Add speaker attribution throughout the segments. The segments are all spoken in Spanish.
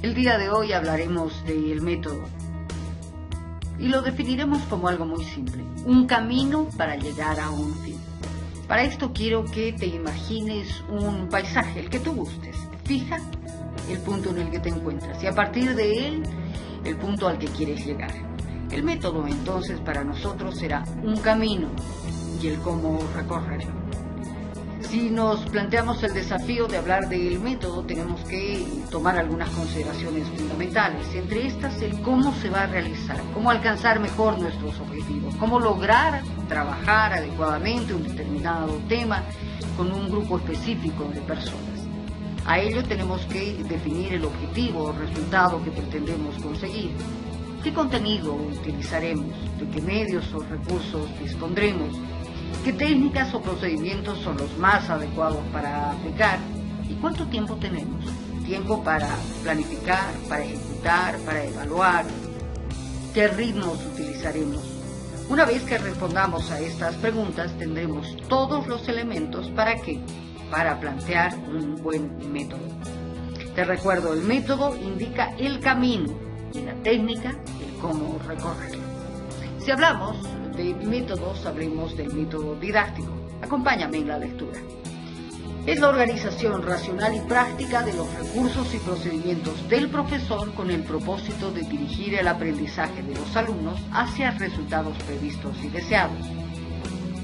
Speaker 1: El día de hoy hablaremos del método y lo definiremos como algo muy simple, un camino para llegar a un fin. Para esto quiero que te imagines un paisaje, el que tú gustes. Fija el punto en el que te encuentras y a partir de él, el punto al que quieres llegar. El método entonces para nosotros será un camino y el cómo recorrerlo. Si nos planteamos el desafío de hablar del método, tenemos que tomar algunas consideraciones fundamentales. Entre estas, el cómo se va a realizar, cómo alcanzar mejor nuestros objetivos, cómo lograr trabajar adecuadamente un determinado tema con un grupo específico de personas. A ello tenemos que definir el objetivo o resultado que pretendemos conseguir. ¿Qué contenido utilizaremos? ¿De qué medios o recursos dispondremos? ¿Qué técnicas o procedimientos son los más adecuados para aplicar? ¿Y cuánto tiempo tenemos? Tiempo para planificar, para ejecutar, para evaluar. ¿Qué ritmos utilizaremos? Una vez que respondamos a estas preguntas, tendremos todos los elementos ¿para qué? Para plantear un buen método. Te recuerdo, el método indica el camino y la técnica, el cómo recorrerlo. Si hablamos de métodos, hablemos del método didáctico. Acompáñame en la lectura. Es la organización racional y práctica de los recursos y procedimientos del profesor con el propósito de dirigir el aprendizaje de los alumnos hacia resultados previstos y deseados.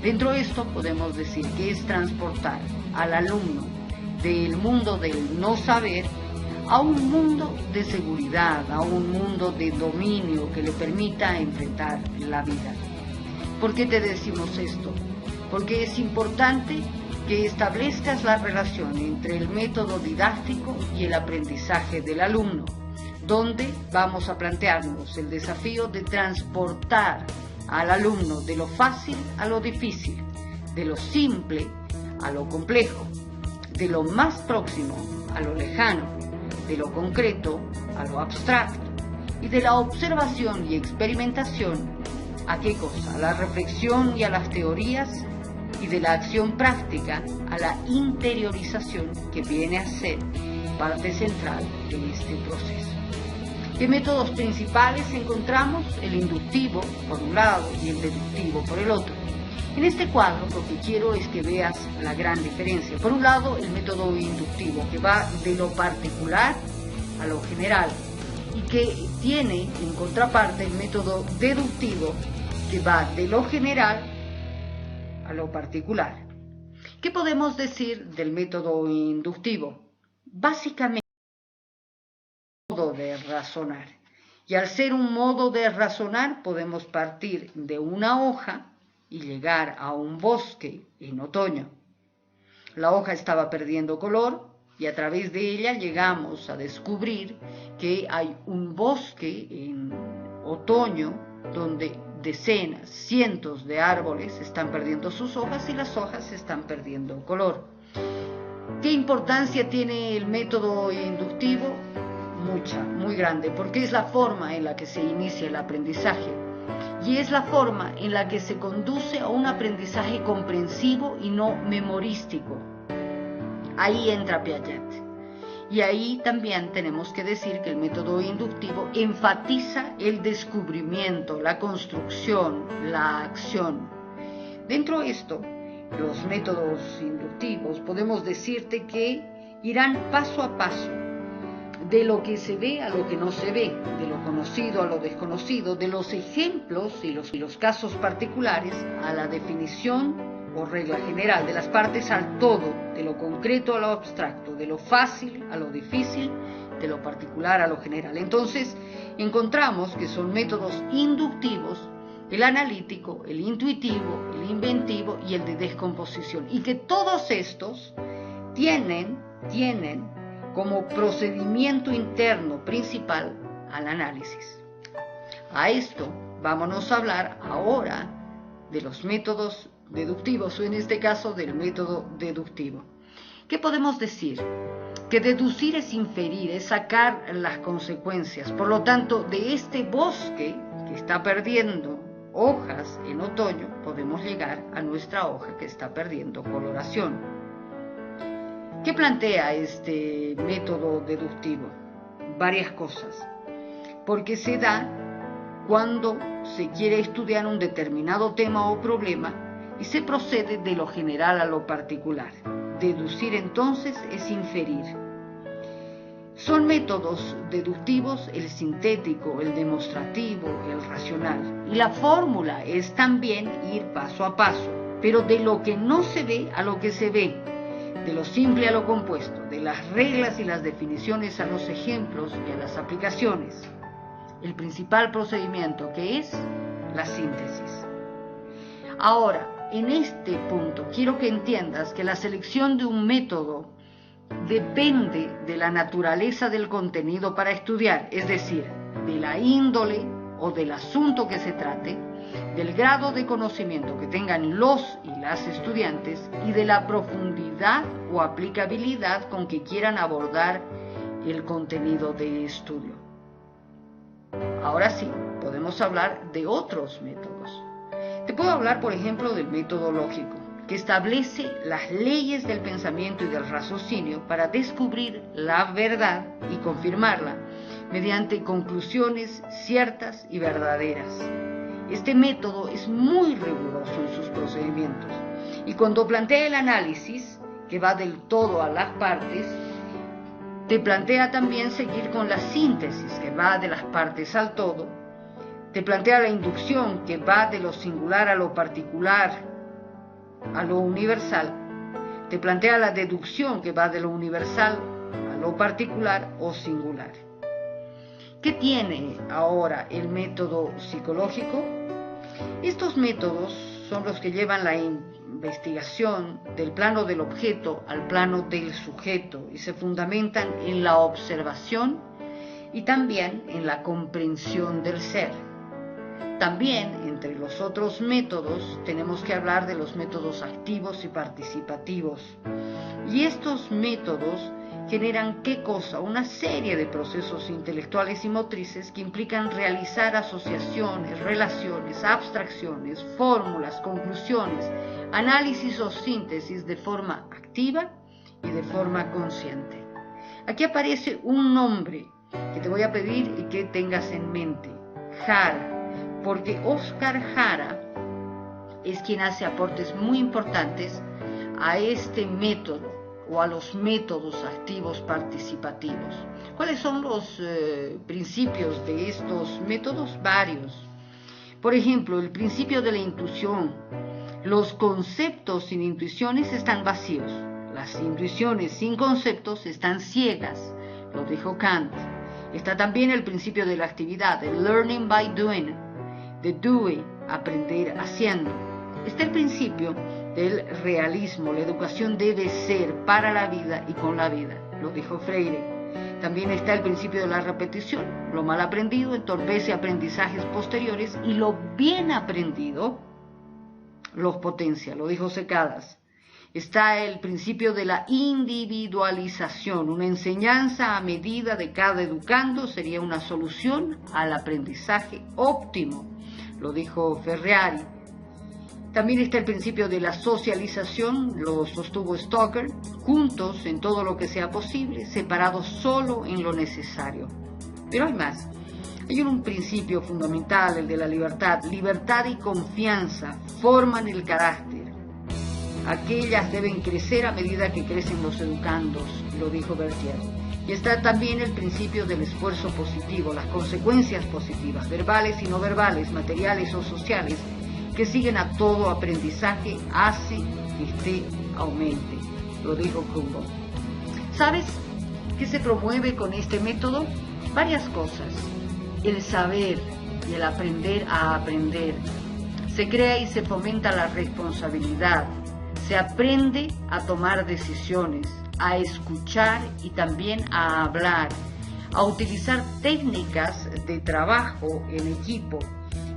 Speaker 1: Dentro de esto podemos decir que es transportar al alumno del mundo del no saber a un mundo de seguridad, a un mundo de dominio que le permita enfrentar la vida. ¿Por qué te decimos esto? Porque es importante que establezcas la relación entre el método didáctico y el aprendizaje del alumno, donde vamos a plantearnos el desafío de transportar al alumno de lo fácil a lo difícil, de lo simple a lo complejo, de lo más próximo a lo lejano, de lo concreto a lo abstracto y de la observación y experimentación ¿a qué cosa? A la reflexión y a las teorías y de la acción práctica a la interiorización que viene a ser parte central de este proceso. ¿Qué métodos principales encontramos? El inductivo por un lado y el deductivo por el otro. En este cuadro lo que quiero es que veas la gran diferencia. Por un lado, el método inductivo que va de lo particular a lo general y que tiene en contraparte el método deductivo que va de lo general a lo particular. ¿Qué podemos decir del método inductivo? Básicamente, un modo de razonar. Y al ser un modo de razonar, podemos partir de una hoja y llegar a un bosque en otoño. La hoja estaba perdiendo color y a través de ella llegamos a descubrir que hay un bosque en otoño donde decenas, cientos de árboles están perdiendo sus hojas y las hojas están perdiendo color. ¿Qué importancia tiene el método inductivo? Mucha, muy grande, porque es la forma en la que se inicia el aprendizaje y es la forma en la que se conduce a un aprendizaje comprensivo y no memorístico. Ahí entra Piaget. Y ahí también tenemos que decir que el método inductivo enfatiza el descubrimiento, la construcción, la acción. Dentro de esto, los métodos inductivos podemos decirte que irán paso a paso, de lo que se ve a lo que no se ve, de lo conocido a lo desconocido, de los ejemplos y los casos particulares a la definición o regla general, de las partes al todo, de lo concreto a lo abstracto, de lo fácil a lo difícil, de lo particular a lo general. Entonces, encontramos que son métodos inductivos, el analítico, el intuitivo, el inventivo y el de descomposición, y que todos estos tienen como procedimiento interno principal al análisis. A esto vámonos a hablar ahora de los métodos deductivos, o en este caso del método deductivo. ¿Qué podemos decir? Que deducir es inferir, es sacar las consecuencias. Por lo tanto, de este bosque que está perdiendo hojas en otoño, podemos llegar a nuestra hoja que está perdiendo coloración. ¿Qué plantea este método deductivo? varias cosas, porque se da cuando se quiere estudiar un determinado tema o problema y se procede de lo general a lo particular. Deducir entonces es inferir. Son métodos deductivos el sintético, el demostrativo, el racional. Y la fórmula es también ir paso a paso, pero de lo que no se ve a lo que se ve, de lo simple a lo compuesto, de las reglas y las definiciones a los ejemplos y a las aplicaciones. El principal procedimiento, que es la síntesis. Ahora, en este punto quiero que entiendas que la selección de un método depende de la naturaleza del contenido para estudiar, es decir, de la índole o del asunto que se trate, del grado de conocimiento que tengan los y las estudiantes y de la profundidad o aplicabilidad con que quieran abordar el contenido de estudio. Ahora sí, podemos hablar de otros métodos. Te puedo hablar, por ejemplo, del método lógico, que establece las leyes del pensamiento y del raciocinio para descubrir la verdad y confirmarla mediante conclusiones ciertas y verdaderas. Este método es muy riguroso en sus procedimientos y cuando plantea el análisis, que va del todo a las partes, te plantea también seguir con la síntesis, que va de las partes al todo, te plantea la inducción, que va de lo singular a lo particular, a lo universal, te plantea la deducción, que va de lo universal a lo particular o singular. ¿Qué tiene ahora el método psicológico? Estos métodos son los que llevan la investigación del plano del objeto al plano del sujeto y se fundamentan en la observación y también en la comprensión del ser. También, entre los otros métodos, tenemos que hablar de los métodos activos y participativos. Y estos métodos generan, ¿qué cosa? Una serie de procesos intelectuales y motrices que implican realizar asociaciones, relaciones, abstracciones, fórmulas, conclusiones, análisis o síntesis de forma activa y de forma consciente. Aquí aparece un nombre que te voy a pedir y que tengas en mente: Jara. Porque Oscar Jara es quien hace aportes muy importantes a este método o a los métodos activos participativos. ¿Cuáles son los principios de estos métodos? Varios. Por ejemplo, el principio de la intuición. Los conceptos sin intuiciones están vacíos. Las intuiciones sin conceptos están ciegas, lo dijo Kant. Está también el principio de la actividad, el learning by doing, de doing, aprender haciendo. Está el principio del realismo, la educación debe ser para la vida y con la vida, lo dijo Freire. También está el principio de la repetición, lo mal aprendido entorpece aprendizajes posteriores y lo bien aprendido los potencia, lo dijo Secadas. Está el principio de la individualización, una enseñanza a medida de cada educando sería una solución al aprendizaje óptimo, lo dijo Ferriari. También está el principio de la socialización, lo sostuvo Stoker, juntos en todo lo que sea posible, separados solo en lo necesario. Pero hay más. Hay un principio fundamental, el de la libertad. Libertad y confianza forman el carácter. Aquellas deben crecer a medida que crecen los educandos, lo dijo Berthier. Y está también el principio del esfuerzo positivo, las consecuencias positivas, verbales y no verbales, materiales o sociales, que siguen a todo aprendizaje, hace que éste aumente, lo dijo Humboldt. ¿Sabes qué se promueve con este método? Varias cosas. El saber y el aprender a aprender. Se crea y se fomenta la responsabilidad. Se aprende a tomar decisiones, a escuchar y también a hablar, a utilizar técnicas de trabajo en equipo,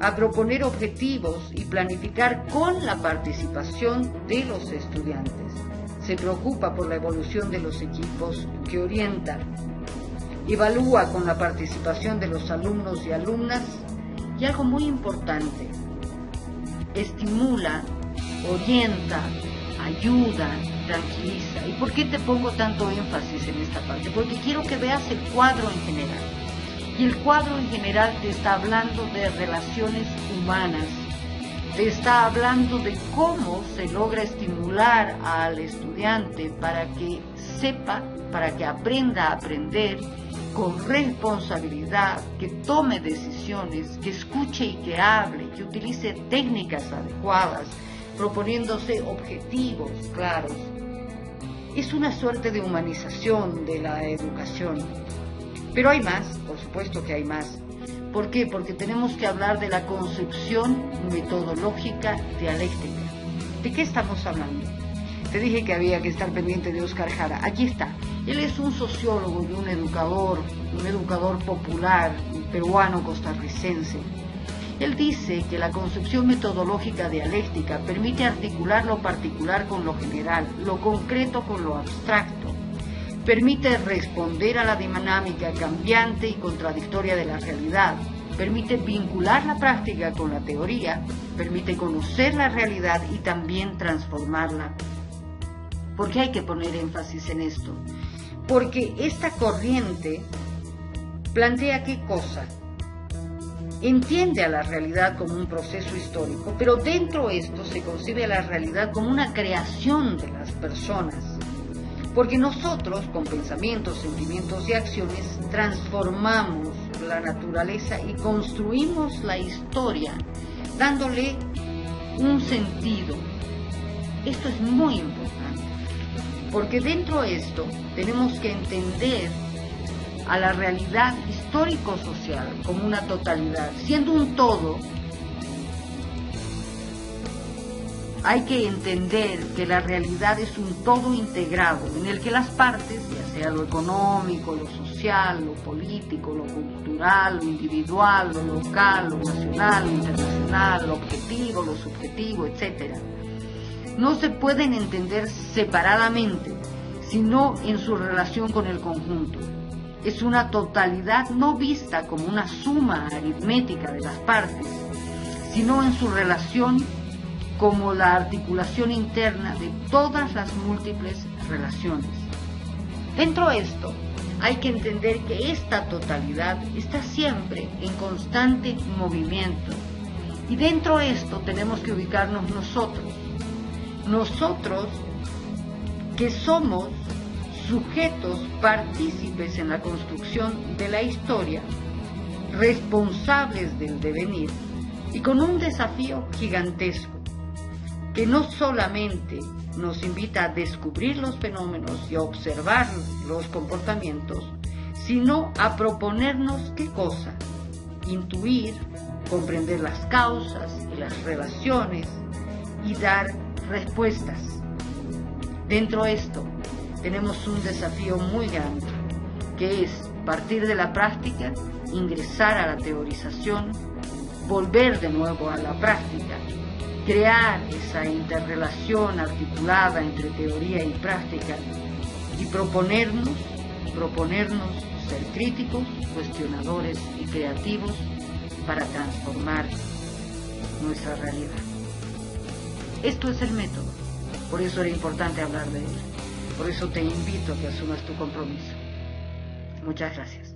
Speaker 1: a proponer objetivos y planificar con la participación de los estudiantes. Se preocupa por la evolución de los equipos que orientan. Evalúa con la participación de los alumnos y alumnas y algo muy importante, estimula, orienta, ayuda, tranquiliza. ¿Y por qué te pongo tanto énfasis en esta parte? Porque quiero que veas el cuadro en general. Y el cuadro en general te está hablando de relaciones humanas, te está hablando de cómo se logra estimular al estudiante para que sepa, para que aprenda a aprender con responsabilidad, que tome decisiones, que escuche y que hable, que utilice técnicas adecuadas, proponiéndose objetivos claros. Es una suerte de humanización de la educación. Pero hay más, por supuesto que hay más. ¿Por qué? Porque tenemos que hablar de la concepción metodológica dialéctica. ¿De qué estamos hablando? Te dije que había que estar pendiente de Óscar Jara. Aquí está. Él es un sociólogo y un educador popular, peruano costarricense. Él dice que la concepción metodológica dialéctica permite articular lo particular con lo general, lo concreto con lo abstracto. Permite responder a la dinámica cambiante y contradictoria de la realidad. Permite vincular la práctica con la teoría. Permite conocer la realidad y también transformarla. ¿Por qué hay que poner énfasis en esto? Porque esta corriente plantea qué cosa. Entiende a la realidad como un proceso histórico, pero dentro de esto se concibe a la realidad como una creación de las personas. Porque nosotros, con pensamientos, sentimientos y acciones, transformamos la naturaleza y construimos la historia, dándole un sentido. Esto es muy importante, porque dentro de esto tenemos que entender a la realidad histórico-social como una totalidad. Siendo un todo, hay que entender que la realidad es un todo integrado, en el que las partes, ya sea lo económico, lo social, lo político, lo cultural, lo individual, lo local, lo nacional, lo internacional, lo objetivo, lo subjetivo, etc., no se pueden entender separadamente, sino en su relación con el conjunto. Es una totalidad no vista como una suma aritmética de las partes, sino en su relación como la articulación interna de todas las múltiples relaciones. Dentro de esto, hay que entender que esta totalidad está siempre en constante movimiento. Y dentro de esto tenemos que ubicarnos nosotros. Nosotros que somos sujetos partícipes en la construcción de la historia, responsables del devenir y con un desafío gigantesco, que no solamente nos invita a descubrir los fenómenos y a observar los comportamientos, sino a proponernos qué cosa, intuir, comprender las causas y las relaciones y dar respuestas. Dentro de esto tenemos un desafío muy grande, que es partir de la práctica, ingresar a la teorización, volver de nuevo a la práctica, crear esa interrelación articulada entre teoría y práctica y proponernos ser críticos, cuestionadores y creativos para transformar nuestra realidad. Esto es el método, por eso era importante hablar de él, por eso te invito a que asumas tu compromiso. Muchas gracias.